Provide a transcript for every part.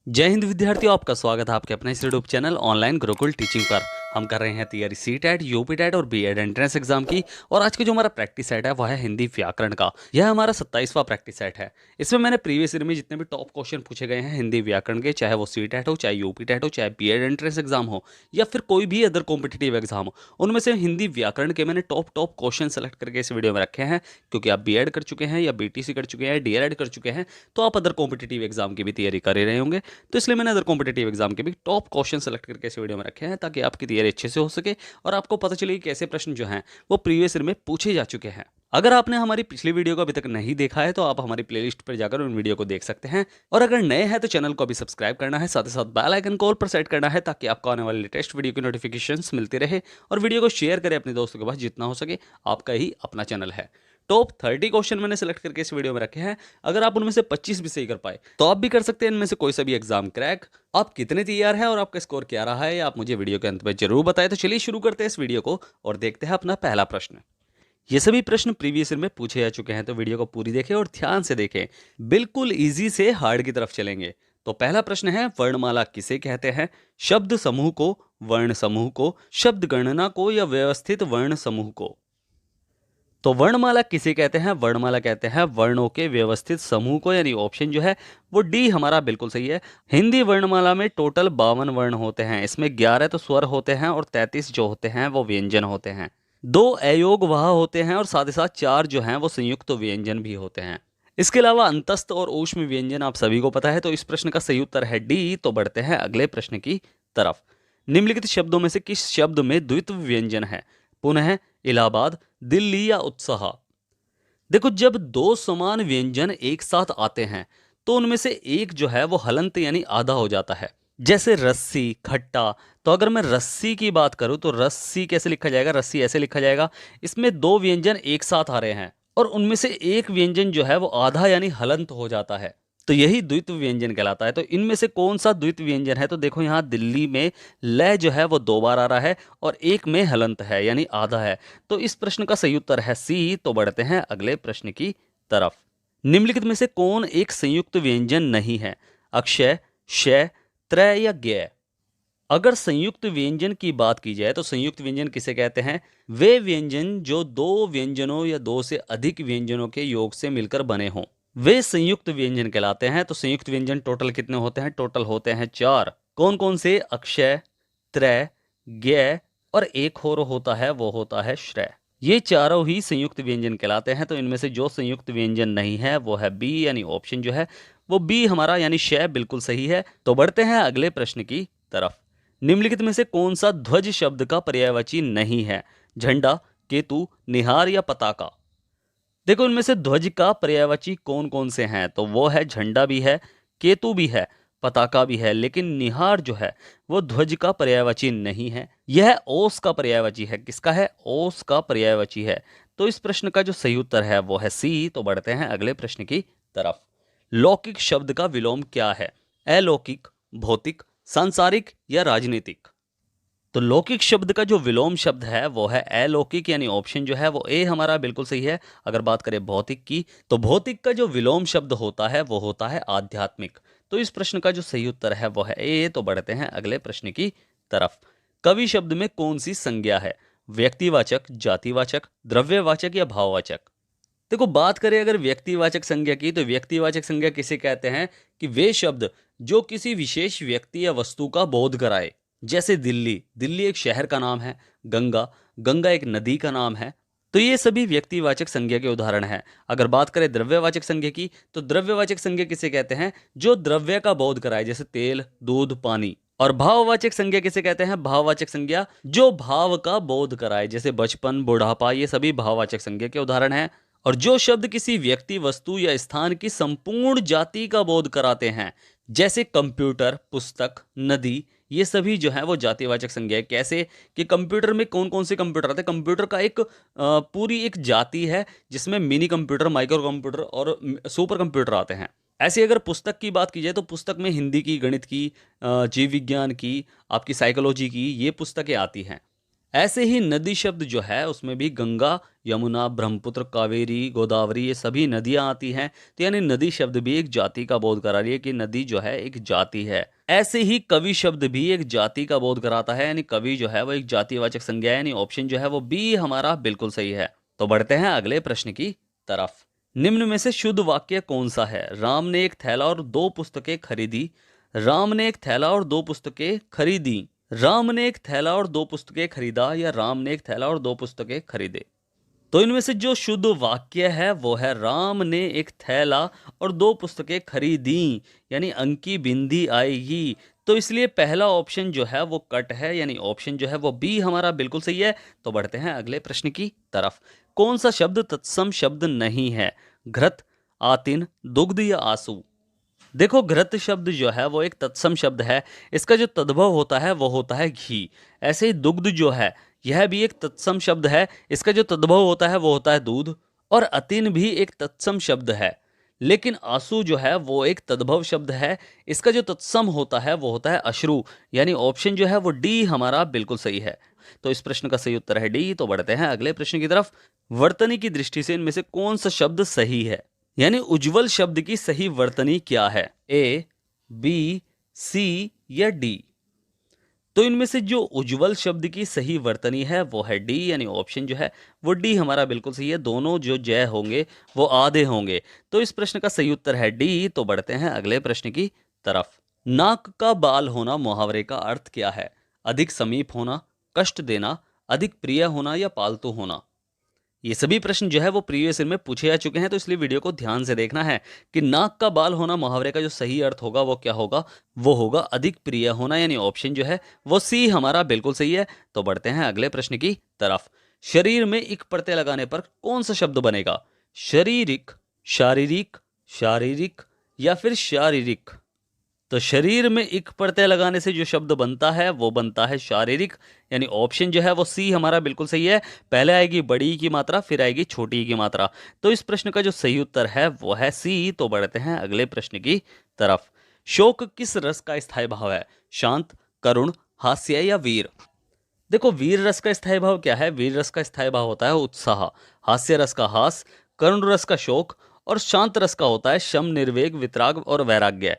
जय हिंद विद्यार्थियों, आपका स्वागत है आपके अपने इस YouTube channel online Gurukul teaching पर। हम कर रहे हैं तैयारी सीटेट, यूपीटेट और बीएड एंट्रेंस एग्जाम की। और आज का जो हमारा प्रैक्टिस सेट है वह है हिंदी व्याकरण का। यह हमारा 27वां प्रैक्टिस सेट है। इसमें मैंने प्रीवियस ईयर में जितने भी टॉप क्वेश्चन पूछे गए हैं हिंदी व्याकरण के, चाहे वो सीटेट हो, चाहे यूपीटेट हो, चाहे बीएड एंट्रेंस एग्जाम हो या फिर कोई भी अदर कॉम्पिटिटिव एग्जाम हो, उनमें से हिंदी व्याकरण के मैंने टॉप टॉप क्वेश्चन सेलेक्ट करके इस वीडियो में रखे हैं। क्योंकि आप बीएड कर चुके हैं या बीटीसी कर चुके हैं, डीएलएड कर चुके हैं, तो आप अदर कॉम्पिटिटिव एग्जाम की भी तैयारी कर ही रहे होंगे। तो इसलिए मैंने अदर कॉम्पिटिटिव एग्जाम के भी टॉप क्वेश्चन सेलेक्ट करके इस वीडियो में रखे हैं, ताकि आपकी तैयारी अच्छे से हो सके और आपको पता चले कि कैसे प्रश्न जो हैं वो प्रीवियस ईयर में पूछे जा चुके हैं। अगर आपने हमारी पिछली वीडियो को अभी तक नहीं देखा है तो आप हमारी प्लेलिस्ट पर जाकर उन वीडियो को देख सकते हैं। और अगर नए हैं तो चैनल को अभी सब्सक्राइब करना है, साथ ही साथ बेल आइकन को ऑल पर सेट करना है, ताकि आपको आने वाले लेटेस्ट वीडियो की नोटिफिकेशंस मिलती रहे। और वीडियो को शेयर करें अपने दोस्तों के पास, जितना हो सके। आपका ही अपना चैनल है। टॉप 30 क्वेश्चन मैंने सेलेक्ट करके इस वीडियो में रखे हैं। अगर आप उनमें से 25 भी सही कर पाए तो आप भी कर सकते हैं इनमें से कोई सा भी एग्जाम क्रैक। आप कितने तैयार हैं और आपका स्कोर क्या रहा है, आप मुझे वीडियो के अंत में जरूर बताएं। तो चलिए शुरू करते हैं इस वीडियो को और देखते हैं अपना पहला प्रश्न। ये सभी प्रश्न प्रीवियस ईयर में पूछे जा चुके हैं, तो वीडियो को पूरी देखें और ध्यान से देखें। बिल्कुल इजी से हार्ड की तरफ चलेंगे। तो पहला प्रश्न है, वर्णमाला किसे कहते हैं? शब्द समूह को, वर्ण समूह को, शब्द गणना को या व्यवस्थित वर्ण समूह को? तो वर्णमाला किसे कहते हैं? वर्णमाला कहते हैं वर्णों के व्यवस्थित समूह को, यानी ऑप्शन जो है वो डी हमारा बिल्कुल सही है। हिंदी वर्णमाला में टोटल 52 वर्ण होते हैं। इसमें 11 तो स्वर होते हैं और 33 जो होते हैं वो व्यंजन होते हैं। 2 अयोग वाह होते हैं और साथ ही साथ 4 जो हैं वो संयुक्त व्यंजन भी होते हैं। इसके अलावा अंतस्थ और ऊष्म व्यंजन आप सभी को पता है। तो इस प्रश्न का सही उत्तर है डी। तो बढ़ते हैं अगले प्रश्न की तरफ। निम्नलिखित शब्दों में से किस शब्द में द्वित्व व्यंजन है? पुनः, इलाहाबाद, दिल्ली या उत्साह? देखो, जब दो समान व्यंजन एक साथ आते हैं तो उनमें से एक जो है वो हलंत यानी आधा हो जाता है। जैसे रस्सी, खट्टा। तो अगर मैं रस्सी की बात करूं तो रस्सी कैसे लिखा जाएगा? रस्सी ऐसे लिखा जाएगा। इसमें दो व्यंजन एक साथ आ रहे हैं और उनमें से एक व्यंजन जो है वो आधा यानी हलंत हो जाता है। तो यही द्वित्व व्यंजन कहलाता है। तो इनमें से कौन सा द्वित्व व्यंजन है? तो देखो, यहाँ दिल्ली में लय जो है वो 2 बार आ रहा है और एक में हलंत है यानी आधा है। तो इस प्रश्न का सही उत्तर है सी। तो बढ़ते हैं अगले प्रश्न की तरफ। निम्नलिखित में से कौन एक संयुक्त व्यंजन नहीं है? अक्षय, शय, त्रय या ज्ञ? अगर संयुक्त व्यंजन की बात की जाए तो संयुक्त व्यंजन किसे कहते हैं? वे व्यंजन जो दो व्यंजनों या दो से अधिक व्यंजनों के योग से मिलकर बने हों, वे संयुक्त व्यंजन कहलाते हैं। तो संयुक्त व्यंजन टोटल कितने होते हैं? टोटल होते हैं 4। कौन कौन से? अक्षय, त्रय, ज्ञ और एक और होता है, वो होता है श्रेय। ये चारों ही संयुक्त व्यंजन कहलाते हैं। तो इनमें से जो संयुक्त व्यंजन नहीं है वो है बी, यानी ऑप्शन जो है वो बी हमारा यानी शय बिल्कुल सही है। तो बढ़ते हैं अगले प्रश्न की तरफ। निम्नलिखित में से कौन सा ध्वज शब्द का पर्यायवाची नहीं है? झंडा, केतु, निहार या पताका? देखो, इनमें से ध्वज का पर्यायवाची कौन कौन से हैं? तो वो है झंडा भी है, केतु भी है, पताका भी है। लेकिन निहार जो है वो ध्वज का पर्यायवाची नहीं है। यह ओस का पर्यायवाची है। किसका है? ओस का पर्यायवाची है। तो इस प्रश्न का जो सही उत्तर है वो है सी। तो बढ़ते हैं अगले प्रश्न की तरफ। लौकिक शब्द का विलोम क्या है? अलौकिक, भौतिक, सांसारिक या राजनीतिक? तो लौकिक शब्द का जो विलोम शब्द है वो है अलौकिक, यानी ऑप्शन जो है वो ए हमारा बिल्कुल सही है। अगर बात करें भौतिक की तो भौतिक का जो विलोम शब्द होता है वो होता है आध्यात्मिक। तो इस प्रश्न का जो सही उत्तर है वो है ए। तो बढ़ते हैं अगले प्रश्न की तरफ। कवि शब्द में कौन सी संज्ञा है? व्यक्तिवाचक, जातिवाचक, द्रव्यवाचक या भाववाचक? देखो, बात करें अगर व्यक्तिवाचक संज्ञा की तो व्यक्तिवाचक संज्ञा किसे कहते हैं? कि वे शब्द जो किसी विशेष व्यक्ति या वस्तु का बोध कराए। जैसे दिल्ली, दिल्ली एक शहर का नाम है। गंगा, गंगा एक नदी का नाम है। तो ये सभी व्यक्तिवाचक संज्ञा के उदाहरण हैं। अगर बात करें द्रव्यवाचक संज्ञा की तो द्रव्यवाचक संज्ञा किसे कहते हैं? जो द्रव्य का बोध कराए, जैसे तेल, दूध, पानी। और भाववाचक संज्ञा किसे कहते हैं? भाववाचक संज्ञा जो भाव का बोध कराए, जैसे बचपन, बुढ़ापा। ये सभी भाववाचक संज्ञा के उदाहरण हैं। और जो शब्द किसी व्यक्ति, वस्तु या स्थान की संपूर्ण जाति का बोध कराते हैं, जैसे कंप्यूटर, पुस्तक, नदी। ये सभी जो है वो जातिवाचक संज्ञा है। कैसे? कि कंप्यूटर में कौन कौन से कंप्यूटर आते हैं? कंप्यूटर का एक पूरी एक जाति है जिसमें मिनी कंप्यूटर, माइक्रो कंप्यूटर और सुपर कंप्यूटर आते हैं। ऐसे अगर पुस्तक की बात की जाए तो पुस्तक में हिंदी की, गणित की, जीव विज्ञान की, आपकी साइकोलॉजी की, ये पुस्तकें आती हैं। ऐसे ही नदी शब्द जो है उसमें भी गंगा, यमुना, ब्रह्मपुत्र, कावेरी, गोदावरी ये सभी नदियां आती हैं। तो यानी नदी शब्द भी एक जाति का बोध करा रही है कि नदी जो है एक जाति है। ऐसे ही कवि शब्द भी एक जाति का बोध कराता है, यानी कवि जो है वो एक जातिवाचक संज्ञा है, यानी ऑप्शन जो है वो बी हमारा बिल्कुल सही है। तो बढ़ते हैं अगले प्रश्न की तरफ। निम्न में से शुद्ध वाक्य कौन सा है? राम ने एक थैला और दो पुस्तकें खरीदी। राम ने एक थैला और दो पुस्तकें खरीदी। राम ने एक थैला और दो पुस्तकें खरीदा या राम ने एक थैला और दो पुस्तकें खरीदे। तो इनमें से जो शुद्ध वाक्य है वो है राम ने एक थैला और दो पुस्तकें खरीदी, यानी अंक की बिंदी आएगी। तो इसलिए पहला ऑप्शन जो है वो कट है, यानी ऑप्शन जो है वो बी हमारा बिल्कुल सही है। तो बढ़ते हैं अगले प्रश्न की तरफ। कौन सा शब्द तत्सम शब्द नहीं है? घृत, आतिन, दुग्ध या आंसू? देखो, घृत शब्द जो है वो एक तत्सम शब्द है। इसका जो तद्भव होता है वो होता है घी। ऐसे ही दुग्ध जो है यह भी एक तत्सम शब्द है। इसका जो तद्भव होता है वो होता है दूध। और अतिन भी एक तत्सम शब्द है। लेकिन आंसू जो है वो एक तद्भव शब्द है। इसका जो तत्सम होता है वो होता है अश्रु। यानी ऑप्शन जो है वो डी हमारा बिल्कुल सही है। तो इस प्रश्न का सही उत्तर है डी। तो बढ़ते हैं अगले प्रश्न की तरफ। वर्तनी की दृष्टि से इनमें से कौन सा शब्द सही है? यानी उज्जवल शब्द की सही वर्तनी क्या है? ए, बी, सी या डी? तो इनमें से जो उज्जवल शब्द की सही वर्तनी है वो है डी, यानी ऑप्शन जो है वो डी हमारा बिल्कुल सही है। दोनों जो जय होंगे वो आधे होंगे। तो इस प्रश्न का सही उत्तर है डी। तो बढ़ते हैं अगले प्रश्न की तरफ। नाक का बाल होना मुहावरे का अर्थ क्या है? अधिक समीप होना, कष्ट देना, अधिक प्रिय होना या पालतू होना? ये सभी प्रश्न जो है वो प्रीवियस ईयर में पूछे जा चुके हैं, तो इसलिए वीडियो को ध्यान से देखना है कि नाक का बाल होना मुहावरे का जो सही अर्थ होगा वो क्या होगा? वो होगा अधिक प्रिय होना, यानी ऑप्शन जो है वो सी हमारा बिल्कुल सही है। तो बढ़ते हैं अगले प्रश्न की तरफ। शरीर में इक प्रत्यय लगाने पर कौन सा शब्द बनेगा? शरीरिक, शारीरिक, शारीरिक या फिर शारीरिक? तो शरीर में इक प्रत्यय लगाने से जो शब्द बनता है वो बनता है शारीरिक, यानी ऑप्शन जो है वो सी हमारा बिल्कुल सही है। पहले आएगी बड़ी की मात्रा, फिर आएगी छोटी की मात्रा। तो इस प्रश्न का जो सही उत्तर है वो है सी। तो बढ़ते हैं अगले प्रश्न की तरफ। शोक किस रस का स्थायी भाव है? शांत, करुण, हास्य या वीर? देखो, वीर रस का स्थायी भाव क्या है? वीर रस का स्थायी भाव होता है उत्साह। हास्य रस का हास, करुण रस का शोक और शांत रस का होता है शम, निर्वेग, वितराग और वैराग्य।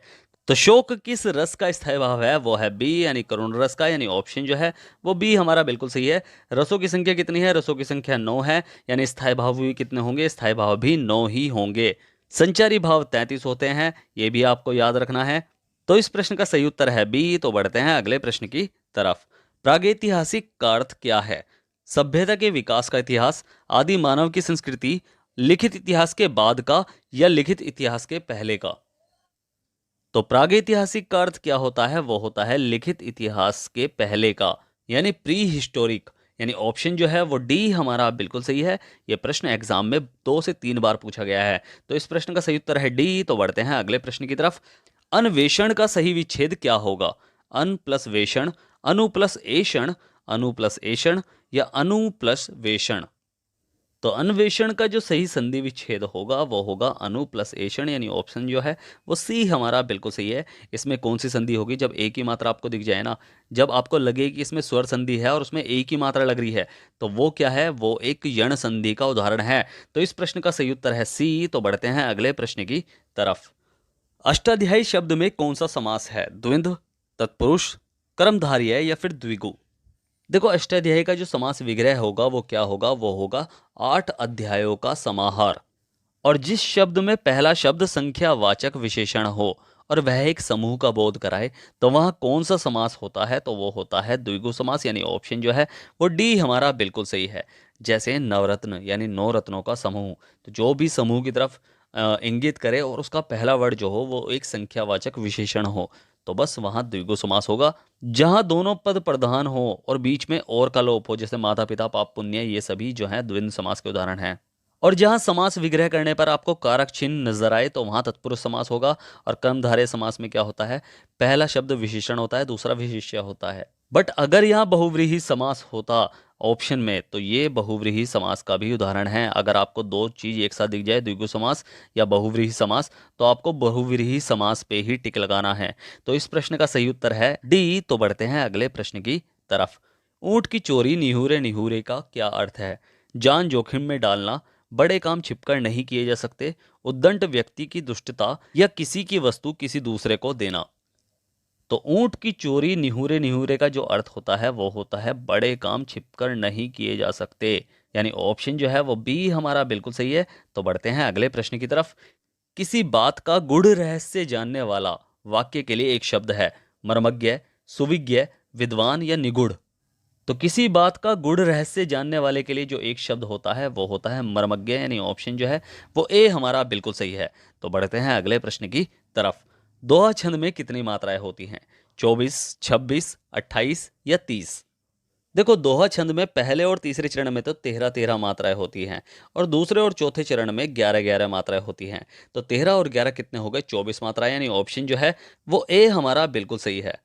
तो शोक किस रस का स्थायी भाव है? वो है बी, यानी करुण रस का, यानी ऑप्शन जो है वो बी हमारा बिल्कुल सही है। रसों की संख्या कितनी है? रसों की संख्या 9 है, यानी स्थायी भाव भी कितने होंगे? स्थायी भाव भी 9 ही होंगे। संचारी भाव 33 होते हैं, ये भी आपको याद रखना है। तो इस प्रश्न का सही उत्तर है बी। तो बढ़ते हैं अगले प्रश्न की तरफ। प्रागैतिहासिक का अर्थ क्या है? सभ्यता के विकास का इतिहास, आदि मानव की संस्कृति, लिखित इतिहास के बाद का या लिखित इतिहास के पहले का? तो प्रागैतिहासिक का अर्थ क्या होता है? वो होता है लिखित इतिहास के पहले का, यानी प्री हिस्टोरिक, यानी ऑप्शन जो है वो डी हमारा बिल्कुल सही है। यह प्रश्न एग्जाम में 2 से 3 बार पूछा गया है। तो इस प्रश्न का सही उत्तर है डी। तो बढ़ते हैं अगले प्रश्न की तरफ। अन्वेषण का सही विच्छेद क्या होगा? अन प्लस वेषण, अनु प्लस एषण, अनु प्लस एषण या अनु प्लस वेषण? तो अन्वेषण का जो सही संधि विच्छेद होगा वो होगा अनु प्लस एषण, यानी ऑप्शन जो है वो सी हमारा बिल्कुल सही है। इसमें कौन सी संधि होगी? जब एक ही मात्रा आपको दिख जाए ना, जब आपको लगे कि इसमें स्वर संधि है और उसमें एक ही मात्रा लग रही है, तो वो क्या है? वो एक यण संधि का उदाहरण है। तो इस प्रश्न का सही उत्तर है सी। तो बढ़ते हैं अगले प्रश्न की तरफ। अष्टाध्यायी शब्द में कौन सा समास है? द्विंद, तत्पुरुष, कर्मधारय या फिर द्विगु? देखो, अष्टाध्यायी का जो समास विग्रह होगा वो क्या होगा? वो होगा 8 अध्यायों का समाहार। और जिस शब्द में पहला शब्द संख्यावाचक विशेषण हो और वह एक समूह का बोध कराए, तो वह कौन सा समास होता है? तो वो होता है द्विगु समास, यानी ऑप्शन जो है वो डी हमारा बिल्कुल सही है। जैसे नवरत्न, यानी 9 रत्नों का समूह। तो जो भी समूह की तरफ इंगित करे और उसका पहला वर्ड जो हो वो एक संख्यावाचक विशेषण हो, तो बस वहां द्विगु समास होगा। जहां दोनों पद प्रधान हो और बीच में और का लोप हो, जैसे माता पिता पाप पुण्य, ये सभी जो है द्वंद्व समास के उदाहरण हैं। और जहां समास विग्रह करने पर आपको कारक चिन्ह नजर आए, तो वहां तत्पुरुष समास होगा। और कर्मधारय समास में क्या होता है? पहला शब्द विशेषण होता है, दूसरा विशेष्य होता है। बट अगर यहाँ बहुव्रीहि समास होता ऑप्शन में, तो ये बहुव्रीहि समास का भी उदाहरण है। अगर आपको दो चीज एक साथ दिख जाए, द्विगु समास या बहुव्रीहि समास, तो आपको बहुव्रीहि समास पे ही टिक लगाना है। तो इस प्रश्न का सही उत्तर है डी। तो बढ़ते हैं अगले प्रश्न की तरफ। ऊंट की चोरी निहुरे निहुरे का क्या अर्थ है? जान जोखिम में डालना, बड़े काम छिपकर नहीं किए जा सकते, उद्दंड व्यक्ति की दुष्टता या किसी की वस्तु किसी दूसरे को देना। तो ऊंट की चोरी निहुरे निहुरे का जो अर्थ होता है वो होता है बड़े काम छिपकर नहीं किए जा सकते, यानी ऑप्शन जो है वो बी हमारा बिल्कुल सही है। तो बढ़ते हैं अगले प्रश्न की तरफ। किसी बात का गूढ़ रहस्य जानने वाला वाक्य के लिए एक शब्द है, मर्मज्ञ, सुविज्ञ, विद्वान या निगूढ़। तो किसी बात का गूढ़ रहस्य जानने वाले के लिए जो एक शब्द होता है वो होता है मर्मज्ञ, यानी ऑप्शन जो है वो ए हमारा बिल्कुल सही है। तो बढ़ते हैं अगले प्रश्न की तरफ। दोहा छंद में कितनी मात्राएं होती हैं? 24, 26, 28 या 30? देखो, दोहा छंद में पहले और तीसरे चरण में तो 13-13 मात्राएं होती हैं और दूसरे और चौथे चरण में 11-11 मात्राएं होती हैं। तो 13 और 11 कितने हो गए? 24 मात्राएं, यानी ऑप्शन जो है वो ए हमारा बिल्कुल सही है।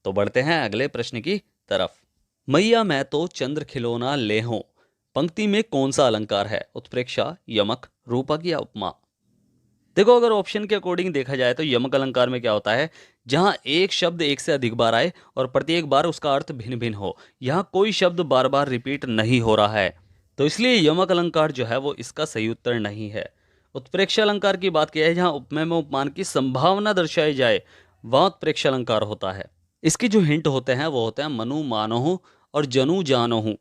तो बढ़ते हैं अगले प्रश्न की तरफ। मैया मैं तो चंद्र खिलौना ले हूं, पंक्ति में कौन सा अलंकार है? उत्प्रेक्षा, यमक, रूपक या उपमा? देखो, अगर ऑप्शन के अकॉर्डिंग देखा जाए तो यमक अलंकार में क्या होता है, जहां एक शब्द एक से अधिक बार आए और प्रत्येक बार उसका अर्थ भिन्न भिन्न हो, यहां कोई शब्द बार बार रिपीट नहीं हो रहा है, तो इसलिए यमक अलंकार जो है वो इसका सही उत्तर नहीं है। उत्प्रेक्षा अलंकार की बात की है, जहां उपमेय में उपमान की संभावना दर्शाई जाए, वह उत्प्रेक्षा अलंकार होता है। इसके जो हिंट होते हैं वो होते हैं मनु मानहु और जनु जानहु।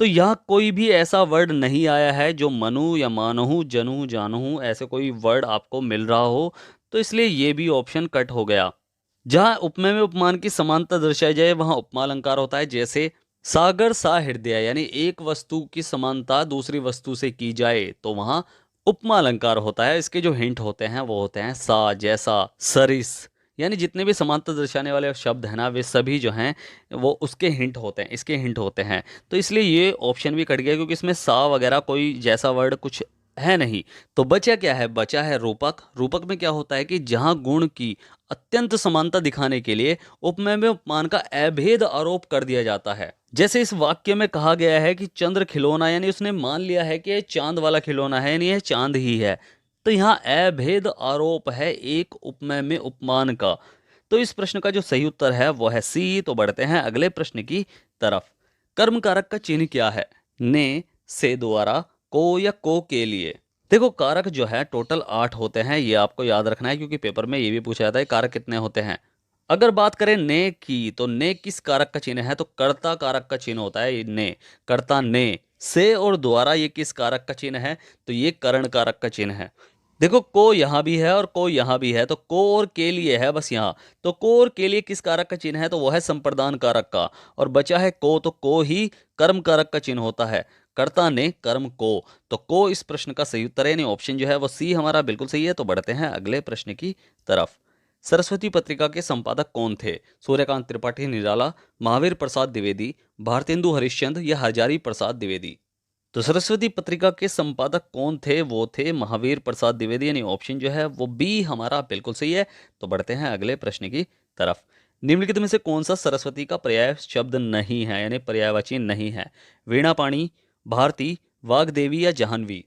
तो यहाँ कोई भी ऐसा वर्ड नहीं आया है जो मनु या मानहु, जनु, जानहु ऐसे कोई वर्ड आपको मिल रहा हो, तो इसलिए ये भी ऑप्शन कट हो गया। जहाँ उपमेय में उपमान की समानता दर्शाई जाए वहाँ उपमा अलंकार होता है, जैसे सागर सा हृदय, यानी एक वस्तु की समानता दूसरी वस्तु से की जाए तो वहाँ उपमा अलंकार होता है। इसके जो हिंट होते हैं वो होते हैं सा, जैसा, सरिस, यानी जितने भी समानता दर्शाने वाले शब्द हैं ना, वे सभी जो हैं वो उसके हिंट होते हैं, इसके हिंट होते हैं। तो इसलिए ये ऑप्शन भी कट गया, क्योंकि इसमें सा वगैरह कोई जैसा वर्ड कुछ है नहीं। तो बचा क्या है? बचा है रूपक। रूपक में क्या होता है कि जहां गुण की अत्यंत समानता दिखाने के लिए उपमेय में उपमान का अभेद आरोप कर दिया जाता है। जैसे इस वाक्य में कहा गया है कि चंद्र खिलौना, यानी उसने मान लिया है कि ये चांद वाला खिलौना है, यानी यह चांद ही है। तो यहाँ अभेद आरोप है एक उपमेय में उपमान का। तो इस प्रश्न का जो सही उत्तर है वो है सी। तो बढ़ते हैं अगले प्रश्न की तरफ। कर्म कारक का चिन्ह क्या है? ने, से, द्वारा, को या को के लिए? देखो, कारक जो है टोटल 8 होते हैं, ये आपको याद रखना है, क्योंकि पेपर में ये भी पूछा जाता है कारक कितने होते हैं। अगर बात करें ने की, तो ने किस कारक का चिन्ह है? तो कर्ता कारक का चिन्ह होता है ये ने, कर्ता ने। से और द्वारा ये किस कारक का चिन्ह है? तो ये करण कारक का चिन्ह है। देखो, को यहाँ भी है और को यहाँ भी है, तो को और के लिए है बस यहाँ। तो को और के लिए किस कारक का चिन्ह है? तो वो है संप्रदान कारक का। और बचा है को, तो को ही कर्म कारक का चिन्ह होता है। कर्ता ने, कर्म को। तो को इस प्रश्न का सही उत्तर है, यानी ऑप्शन जो है वो सी हमारा बिल्कुल सही है। तो बढ़ते हैं अगले प्रश्न की तरफ। सरस्वती पत्रिका के संपादक कौन थे? सूर्यकांत त्रिपाठी निराला, महावीर प्रसाद द्विवेदी, भारतेंदु हरिश्चंद्र या हजारी प्रसाद द्विवेदी? तो सरस्वती पत्रिका के संपादक कौन थे? वो थे महावीर प्रसाद द्विवेदी, यानी ऑप्शन जो है वो बी हमारा बिल्कुल सही है। तो बढ़ते हैं अगले प्रश्न की तरफ। निम्नलिखित में से कौन सा सरस्वती का पर्याय शब्द नहीं है, यानी पर्यायवाची नहीं है? वीणा पाणी, भारती, वाग्देवी या जाह्नवी?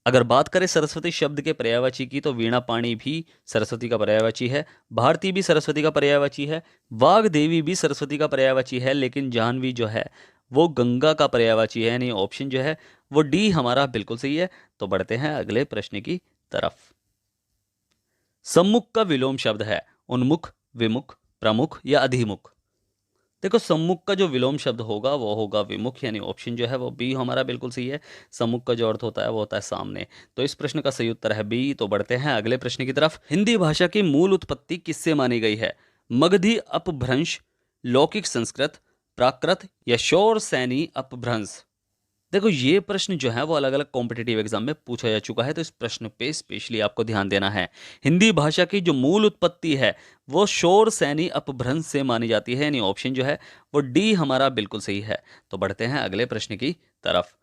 अगर बात करें सरस्वती शब्द के पर्यायवाची की, तो वीणा पाणी भी सरस्वती का पर्यायवाची है, भारती भी सरस्वती का पर्यायवाची है, वाग्देवी भी सरस्वती का पर्यायवाची है, लेकिन जाह्नवी जो है वो गंगा का पर्यायवाची है, यानी ऑप्शन जो है वो डी हमारा बिल्कुल सही है। तो बढ़ते हैं अगले प्रश्न की तरफ। सम्मुख का विलोम शब्द है उन्मुख, विमुख, प्रमुख या अधिमुख? देखो, सम्मुख का जो विलोम शब्द होगा वो होगा विमुख, यानी ऑप्शन जो है वो बी हमारा बिल्कुल सही है। सम्मुख का जो अर्थ होता है वो होता है सामने। तो इस प्रश्न का सही उत्तर है बी। तो बढ़ते हैं अगले प्रश्न की तरफ। हिंदी भाषा की मूल उत्पत्ति किससे मानी गई है? मगधी अपभ्रंश, लौकिक संस्कृत, प्राकृत या शौर सैनी अपभ्रंश? देखो, ये प्रश्न जो है वो अलग अलग कॉम्पिटिटिव एग्जाम में पूछा जा चुका है, तो इस प्रश्न पे स्पेशली आपको ध्यान देना है। हिंदी भाषा की जो मूल उत्पत्ति है वो शौर सैनी अपभ्रंश से मानी जाती है, यानी ऑप्शन जो है वो डी हमारा बिल्कुल सही है। तो बढ़ते हैं अगले प्रश्न की तरफ।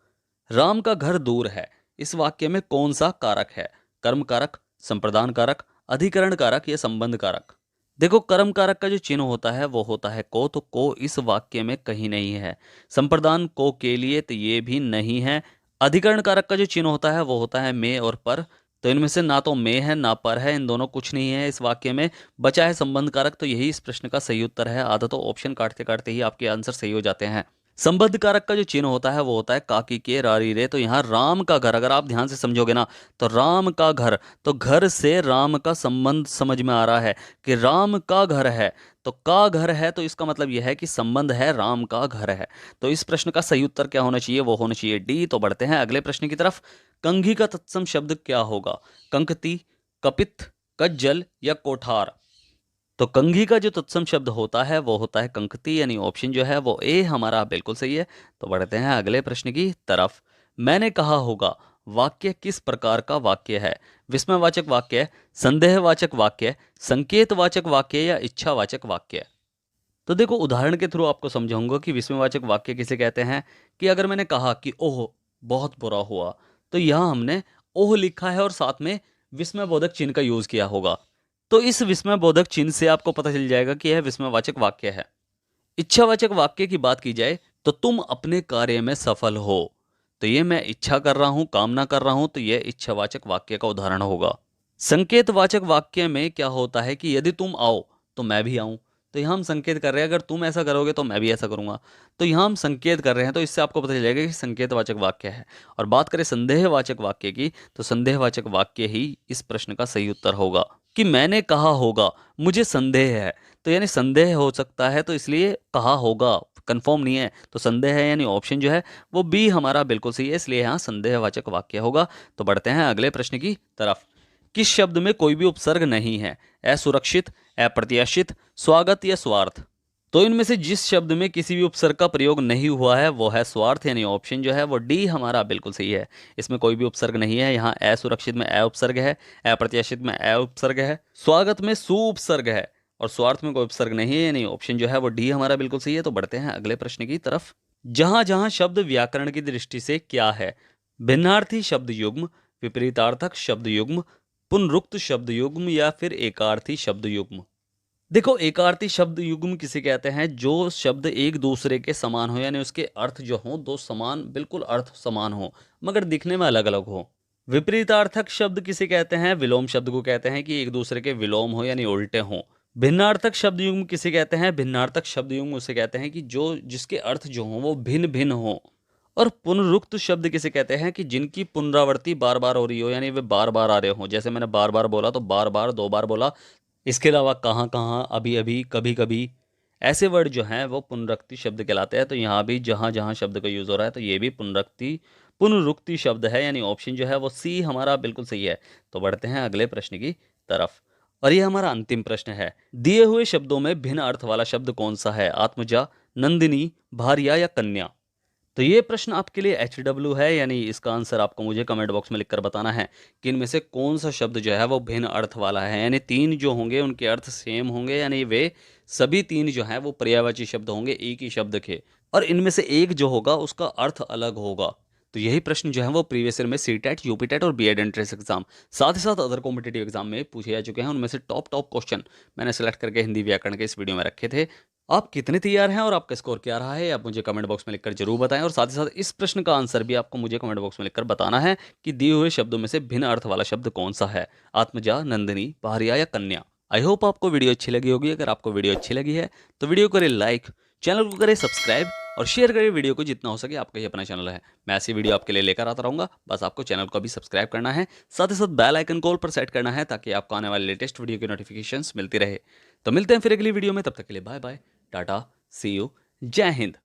राम का घर दूर है, इस वाक्य में कौन सा कारक है? कर्म कारक, संप्रदान कारक, अधिकरण कारक या संबंध कारक? देखो, कर्म कारक का जो चिन्ह होता है वो होता है को, तो को इस वाक्य में कहीं नहीं है। संप्रदान को के लिए, तो ये भी नहीं है। अधिकरण कारक का जो चिन्ह होता है वो होता है में और पर, तो इनमें से ना तो में है ना पर है, इन दोनों कुछ नहीं है इस वाक्य में। बचा है संबंध कारक, तो यही इस प्रश्न का सही उत्तर है। आधा तो ऑप्शन काटते काटते ही आपके आंसर सही हो जाते हैं। संबद्ध कारक का जो चिन्ह होता है वो होता है काकी के रारी रे। तो यहाँ राम का घर, अगर आप ध्यान से समझोगे ना, तो राम का घर, तो घर से राम का संबंध समझ में आ रहा है कि राम का घर है। तो का घर है तो इसका मतलब यह है कि संबंध है, राम का घर है। तो इस प्रश्न का सही उत्तर क्या होना चाहिए? वो होना चाहिए डी। तो बढ़ते हैं अगले प्रश्न की तरफ। कंघी का तत्सम शब्द क्या होगा? कंकती, कपित, कज्जल या कोठार? तो कंघी का जो तत्सम शब्द होता है वो होता है कंकती, यानी ऑप्शन जो है वो ए हमारा बिल्कुल सही है। तो बढ़ते हैं अगले प्रश्न की तरफ। मैंने कहा होगा वाक्य किस प्रकार का वाक्य है? विस्मयवाचक वाक्य, संदेहवाचक वाक्य, संकेतवाचक वाक्य या इच्छावाचक वाक्य? तो देखो, उदाहरण के थ्रू आपको समझाऊंगा कि विस्मयवाचक वाक्य किसे कहते हैं। कि अगर मैंने कहा कि ओह बहुत बुरा हुआ, तो यहाँ हमने ओह लिखा है और साथ में विस्मयबोधक चिन्ह का यूज किया होगा। तो इस विस्मयबोधक चिन्ह से आपको पता चल जाएगा कि यह विस्मयवाचक वाक्य है। इच्छावाचक वाक्य की बात की जाए तो तुम अपने कार्य में सफल हो, तो ये मैं इच्छा कर रहा हूं, कामना कर रहा हूं, तो यह इच्छावाचक वाक्य का उदाहरण होगा। संकेतवाचक वाक्य में क्या होता है कि यदि तुम आओ तो मैं भी आऊं। तो यहाँ हम संकेत कर रहे हैं अगर तुम ऐसा करोगे तो मैं भी ऐसा करूंगा। तो यहाँ हम संकेत कर रहे हैं, तो इससे आपको पता चल जाएगा कि संकेतवाचक वाक्य है। और बात करें संदेहवाचक वाक्य की, तो संदेहवाचक वाक्य ही इस प्रश्न का सही उत्तर होगा। कि मैंने कहा होगा मुझे संदेह है, तो यानी संदेह हो सकता है, तो इसलिए कहा होगा, कंफर्म नहीं है, तो संदेह है, यानी ऑप्शन जो है वो बी हमारा बिल्कुल सही है, इसलिए यहाँ संदेहवाचक वाक्य होगा। तो बढ़ते हैं अगले प्रश्न की तरफ। किस शब्द में कोई भी उपसर्ग नहीं है? असुरक्षित, अप्रत्याशित, स्वागत या स्वार्थ? तो इनमें से जिस शब्द में किसी भी उपसर्ग का प्रयोग नहीं हुआ है वो है स्वार्थ, यानी ऑप्शन जो है वो डी हमारा बिल्कुल सही है। इसमें कोई भी उपसर्ग नहीं है। यहाँ असुरक्षित में अ उपसर्ग है, अप्रत्याशित में अ उपसर्ग है, स्वागत में सु उपसर्ग है और स्वार्थ में कोई उपसर्ग नहीं है, यानी ऑप्शन जो है वो डी हमारा बिल्कुल सही है। तो बढ़ते हैं अगले प्रश्न की तरफ। जहां जहां शब्द व्याकरण की दृष्टि से क्या है? भिन्नार्थी शब्द युग्म, विपरीतार्थक शब्द युग्म, पुनरुक्त शब्द युग्म या फिर एकार्थी शब्द युग्म? देखो, एकार्थी शब्द युग्म किसे कहते हैं? जो शब्द एक दूसरे के समान हो, यानी उसके अर्थ जो हो दो समान, बिल्कुल अर्थ समान हो, मगर दिखने में अलग अलग हो। विपरीतार्थक शब्द किसे कहते हैं? विलोम शब्द को कहते हैं कि एक दूसरे के विलोम हो, यानी उल्टे हो। भिन्नार्थक शब्द युग्म किसे कहते हैं? भिन्नार्थक शब्द युग्म उसे कहते हैं कि जो जिसके अर्थ जो हो वो भिन्न भिन्न हो। और पुनरुक्त शब्द किसे कहते हैं? कि जिनकी पुनरावृत्ति बार बार हो रही हो, यानी वे बार बार आ रहे हो। जैसे मैंने बार बार बोला तो बार बार, दो बार बोला, इसके अलावा कहाँ कहाँ, अभी अभी, कभी कभी, ऐसे वर्ड जो हैं वो पुनरुक्ति शब्द कहलाते हैं। तो यहाँ भी जहाँ जहाँ शब्द का यूज़ हो रहा है तो ये भी पुनरुक्ति शब्द है, यानी ऑप्शन जो है वो सी हमारा बिल्कुल सही है। तो बढ़ते हैं अगले प्रश्न की तरफ। और ये हमारा अंतिम प्रश्न है। दिए हुए शब्दों में भिन्न अर्थ वाला शब्द कौन सा है? आत्मजा, नंदिनी, भार्या या कन्या? तो ये प्रश्न आपके लिए HW है, यानी इसका आंसर आपको मुझे कमेंट बॉक्स में लिखकर बताना है कि इनमें से कौन सा शब्द जो है वो भिन्न अर्थ वाला है। यानी तीन जो होंगे उनके अर्थ सेम होंगे, यानी वे सभी तीन जो हैं वो पर्यायवाची शब्द होंगे एक ही शब्द के, और इनमें से एक जो होगा उसका अर्थ अलग होगा। तो यही प्रश्न जो है वो प्रीवियस ईयर में सीटेट, यूपीटेट और बीएड एंट्रेंस एग्जाम, साथ ही साथ अदर कॉम्पिटेटिव एग्जाम में पूछे जा चुके हैं। उनमें से टॉप क्वेश्चन मैंने सेलेक्ट करके हिंदी व्याकरण के इस वीडियो में रखे थे। आप कितने तैयार हैं और आपका स्कोर क्या रहा है, आप मुझे कमेंट बॉक्स में लिखकर जरूर बताएं। और साथ ही साथ इस प्रश्न का आंसर भी आपको मुझे कमेंट बॉक्स में लिखकर बताना है कि दिए हुए शब्दों में से भिन्न अर्थ वाला शब्द कौन सा है? आत्मजा, नंदिनी, भार्या या कन्या? आई होप आपको वीडियो अच्छी लगी होगी। अगर आपको वीडियो अच्छी लगी है तो वीडियो को करें लाइक, चैनल को करें सब्सक्राइब और शेयर करें वीडियो को जितना हो सके। आपका ही अपना चैनल है, मैं ऐसी वीडियो आपके लिए लेकर आता रहूंगा। बस आपको चैनल को भी सब्सक्राइब करना है, साथ ही साथ बेल आइकन कॉल पर सेट करना है ताकि आपको आने वाले लेटेस्ट वीडियो की नोटिफिकेशंस मिलती रहे। तो मिलते हैं फिर अगली वीडियो में, तब तक के लिए बाय बाय, टाटा, सी यू, जय हिंद।